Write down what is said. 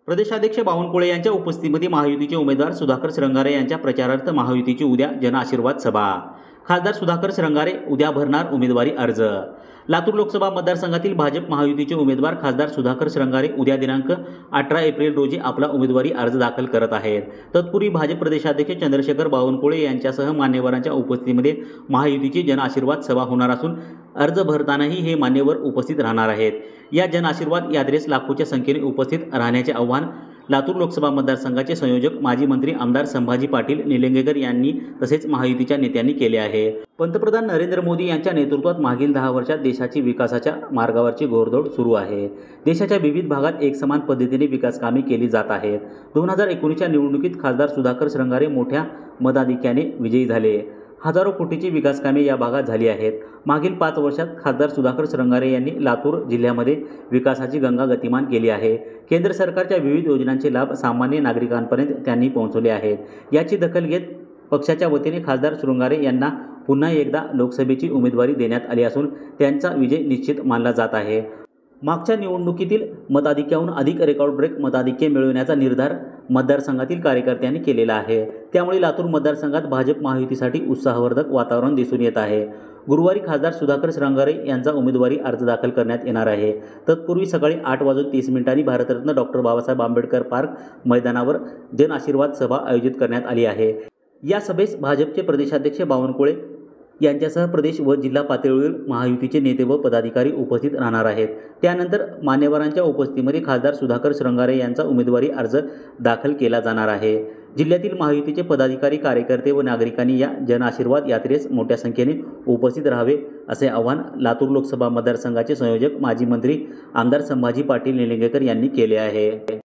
प्रदेशाध्यक्ष बावनकुळे यांच्या उपस्थितीमध्ये महायुतीचे उमेदवार सुधाकर श्रंगारे यांच्या प्रचारार्थ महायुतीची उद्या जनआशीर्वाद सभा। खासदार सुधाकर श्रंगारे उद्या भरणार उमेदवारी अर्ज। लातूर लोकसभा मतदारसंघातील भाजप महायुतीचे उमेदवार खासदार सुधाकर श्रंगारे उद्या दिनांक 18 एप्रिल रोजी आपला उमेदवारी अर्ज दाखल करत आहेत। तत्पूर्वी भाजप प्रदेशाध्यक्ष चंद्रशेखर बावनकुळे यांच्यासह मान्यवरांच्या उपस्थितीमध्ये महायुतीची जनआशीर्वाद सभा होणार असून अर्ज भरतानाही हे मान्यवर उपस्थित राहणार आहेत। या जनआशीर्वाद यात्रेस लाखोच्या संख्येने उपस्थित राहण्याचे आवाहन लातूर लोकसभा मतदारसंघाचे संयोजक माजी मंत्री आमदार संभाजी पाटील निलंगेकर यांनी तसेच महायुतीच्या नेत्यांनी केले आहे। पंतप्रधान नरेंद्र मोदी यांच्या नेतृत्वात मागील 10 वर्षात देशाची विकासाच्या मार्गावरची घोडदौड सुरू आहे। देशाच्या विविध भागात एकसमान पद्धतीने विकास कामे केली जात आहेत। 2019च्या निवडणुकीत खासदार सुधाकर श्रंगारे मोठ्या मताधिक्याने विजयी झाले। हजारो कोटीची विकास कामे या भागात झाली आहेत। मागील 5 वर्षात खासदार सुधाकर श्रंगारे यांनी लातूर जिल्ह्यामध्ये विकासाची गंगा गतिमान केली आहे। केंद्र सरकारच्या विविध योजनांचे लाभ सामान्य नागरिकांपर्यंत त्यांनी पोहोचवले आहेत। याची दखल घेत पक्षाच्या वतीने खासदार श्रंगारे यांना पुन्हा एकदा लोकसभेची उमेदवारी देण्यात आली असून त्यांचा विजय निश्चित मानला जात आहे। मागच्या निवडणुकीतील मताधिक्याहून अधिक रेकॉर्ड ब्रेक मताधिक्य मिळवण्याचा निर्धार मतदारसंघातील कार्यकर्त्यांनी केलेला आहे। त्यामुळे लातूर मतदारसंघात भाजप महायुतीसाठी उत्साहवर्धक वातावरण दिसून येत आहे। गुरुवारी खासदार सुधाकर श्रंगारे यांचा उमेदवारी अर्ज दाखल करण्यात येणार आहे। तत्पूर्वी सकाळी 8:30 भारतरत्न डॉक्टर बाबासाहेब आंबेडकर पार्क मैदानावर जनआशीर्वाद सभा आयोजित करण्यात आली आहे। या सभेस भाजपचे प्रदेशाध्यक्ष बावनकुळे यांच्यासह प्रदेश व जिल्हा पातळीवर महायुतीचे नेते व पदाधिकारी उपस्थित राहणार आहेत। त्यानंतर मान्यवरांच्या उपस्थितीमध्ये खासदार सुधाकर श्रंगारे यांचा उमेदवारी अर्ज दाखल केला जाणार आहे। जिल्ह्यातील महायुतीचे पदाधिकारी कार्यकर्ते व नागरिकांनी या जनआशीर्वाद यात्रेस मोठ्या संख्येने उपस्थित राहावे असे आवाहन लातूर लोकसभा मतदारसंघाचे संयोजक माजी मंत्री आमदार संभाजी पाटील निलंगेकर यांनी केले आहे।